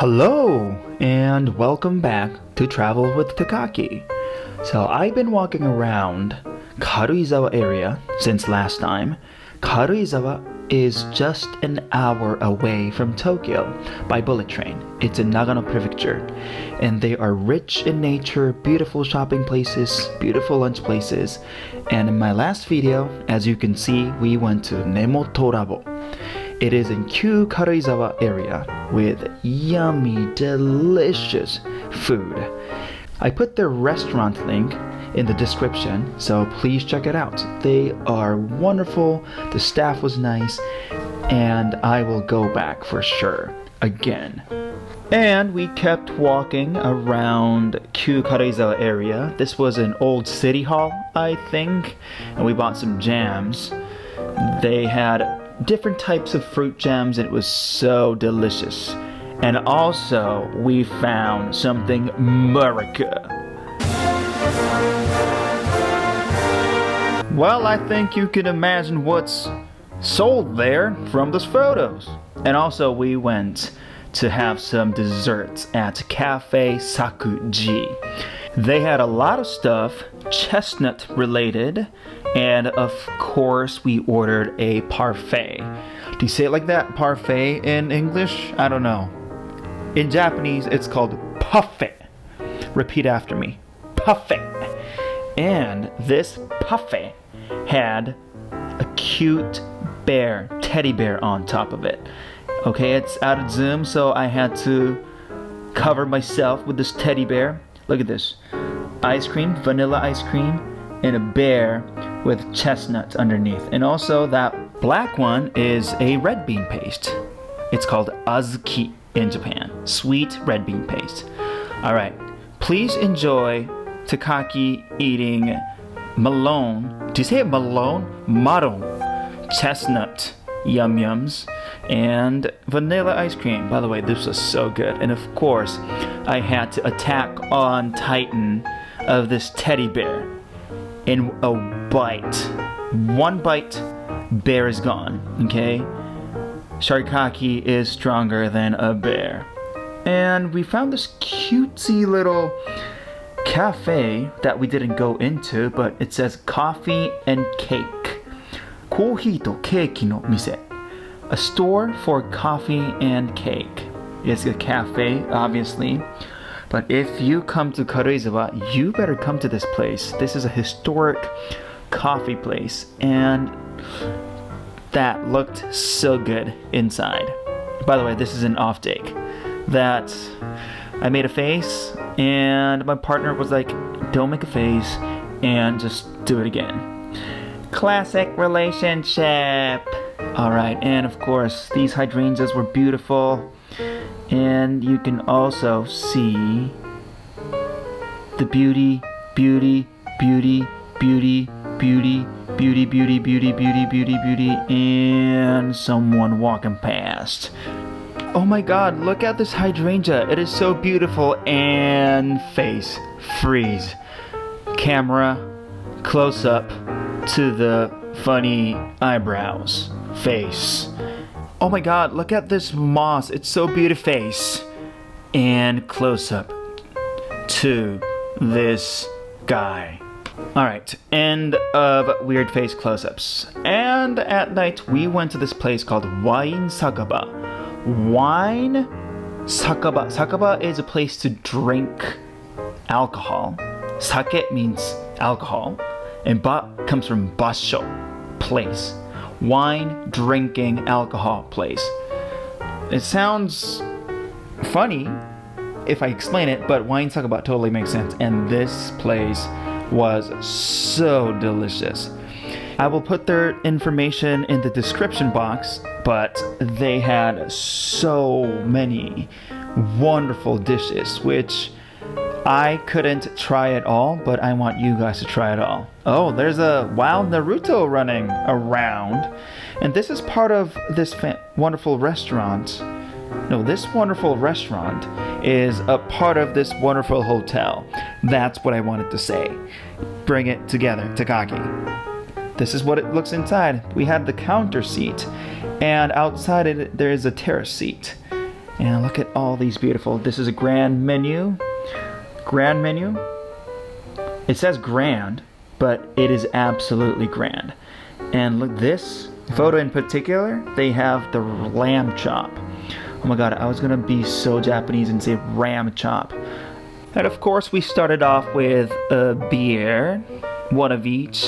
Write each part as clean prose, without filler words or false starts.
Hello and welcome back to Travel with Takaki. So I've been walking around Karuizawa area since last time. Karuizawa is just an hour away from Tokyo by bullet train. It's in Nagano Prefecture, and they are rich in nature, beautiful shopping places, beautiful lunch places. And in my last video, as you can see, we went to NEMOTO LABO. It is in Karuizawa area with yummy, delicious food. I put their restaurant link in the description, so please check it out. They are wonderful, the staff was nice, and I will go back for sure again. And we kept walking around Karuizawa area. This was an old city hall, I think, and we bought some jams. They had different types of fruit jams, and it was so delicious. And also, we found something America. Well, I think you can imagine what's sold there from those photos. And also, we went to have some desserts at Cafe Sakuji. They had a lot of stuff, chestnut related, and of course we ordered a parfait. Do you say it like that? Parfait in English? I don't know. In Japanese it's called parfait. Repeat after me. Parfait. And this parfait had a cute bear, teddy bear on top of it. Okay, it's out of zoom, so I had to cover myself with this teddy bear. Look at this. Ice cream, vanilla ice cream, and a bear with chestnuts underneath. And also that black one is a red bean paste. It's called azuki in Japan. Sweet red bean paste. Alright, please enjoy Takaki eating melon. Do you say it melon? Maron. Chestnut yum yums. And vanilla ice cream. By the way, this was so good. And of course, I had to attack on Titan of this teddy bear in a bite. One bite, bear is gone. Okay? Sharikaki is stronger than a bear. And we found this cutesy little cafe that we didn't go into, but it says coffee and cake. コーヒーとケーキの店. A store for coffee and cake. It's a cafe, obviously. But if you come to Karuizawa, you better come to this place. This is a historic coffee place. And that looked so good inside. By the way, this is an off take. That I made a face, and my partner was like, don't make a face, and just do it again. Classic relationship. Alright, and of course, these hydrangeas were beautiful. And you can also see the beauty, and someone walking past. Oh my god, look at this hydrangea. It is so beautiful. And face, freeze. Camera, close up to the funny eyebrows. Face. Oh my god, look at this moss. It's so beautiful. Face. And close up to this guy. Alright, end of weird face close-ups. And at night we went to this place called Wine Sakaba. Wine Sakaba. Sakaba is a place to drink alcohol. Sake means alcohol. And ba comes from basho, place. Wine drinking alcohol place. It sounds funny if I explain it, but Wine Sakaba totally makes sense. And this place was so delicious. I will put their information in the description box, but they had so many wonderful dishes, which I couldn't try it all, but I want you guys to try it all. Oh, there's a wild Naruto running around. And this is part of this wonderful restaurant. No, this wonderful restaurant is a part of this wonderful hotel. That's what I wanted to say. Bring it together, Takaki. This is what it looks inside. We had the counter seat, and outside it there is a terrace seat. And look at all these beautiful. This is a grand menu. Grand menu. It says grand, but it is absolutely grand. And look, this photo in particular, they have the lamb chop. Oh my god, I was gonna be so Japanese and say ram chop. And of course, we started off with a beer, one of each,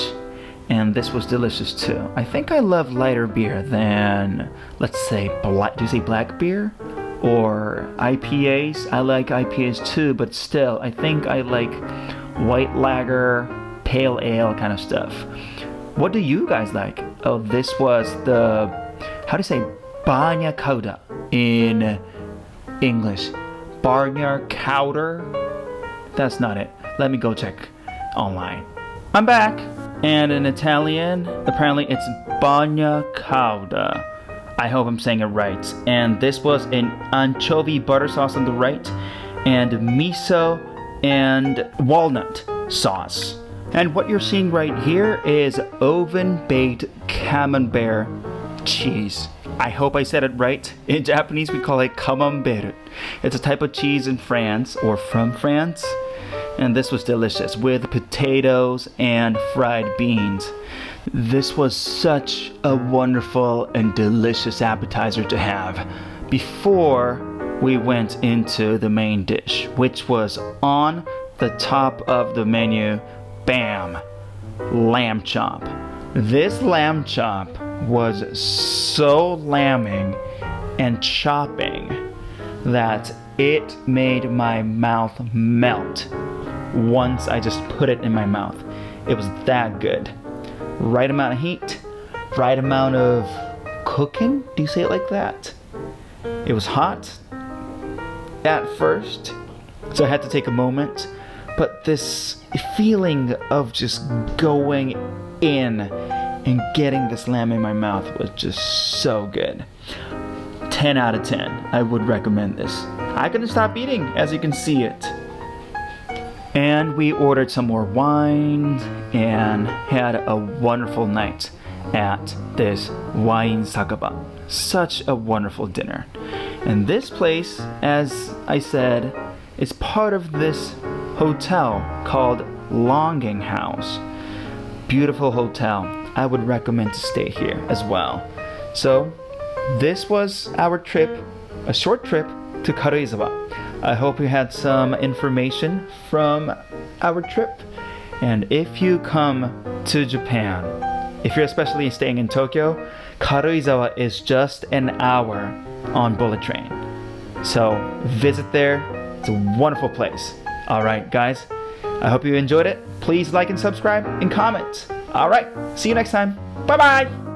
and this was delicious too. I think I love lighter beer than, let's say, do you say black beer? Or IPAs? I like IPAs too, but still, I think I like white lager, pale ale kind of stuff. What do you guys like? Oh, this was the, how do you say, Banya Kauda in English? Barnyard Cowder? That's not it. Let me go check online. I'm back. And in Italian, apparently it's Bagna Cauda. I hope I'm saying it right. And this was an anchovy butter sauce on the right, and miso and walnut sauce. And what you're seeing right here is oven-baked camembert cheese. I hope I said it right. In Japanese, we call it camembert. It's a type of cheese in France, or from France. And this was delicious with potatoes and fried beans. This was such a wonderful and delicious appetizer to have before we went into the main dish, which was on the top of the menu. Bam! Lamb chop. This lamb chop was so lambing and chopping that it made my mouth melt once I just put it in my mouth. It was that good. Right amount of heat, right amount of cooking. Do you say it like that? It was hot at first, so I had to take a moment. But this feeling of just going in and getting this lamb in my mouth was just so good. 10 out of 10. I would recommend this. I couldn't stop eating, as you can see it. And we ordered some more wine and had a wonderful night at this wine酒場. Such a wonderful dinner. And this place, as I said, is part of this hotel called Longing House. Beautiful hotel. I would recommend to stay here as well. So this was our trip, a short trip to Karuizawa. I hope you had some information from our trip. And if you come to Japan, if you're especially staying in Tokyo, Karuizawa is just an hour on bullet train. So visit there. It's a wonderful place. Alright guys, I hope you enjoyed it. Please like and subscribe and comment. Alright, see you next time. Bye bye!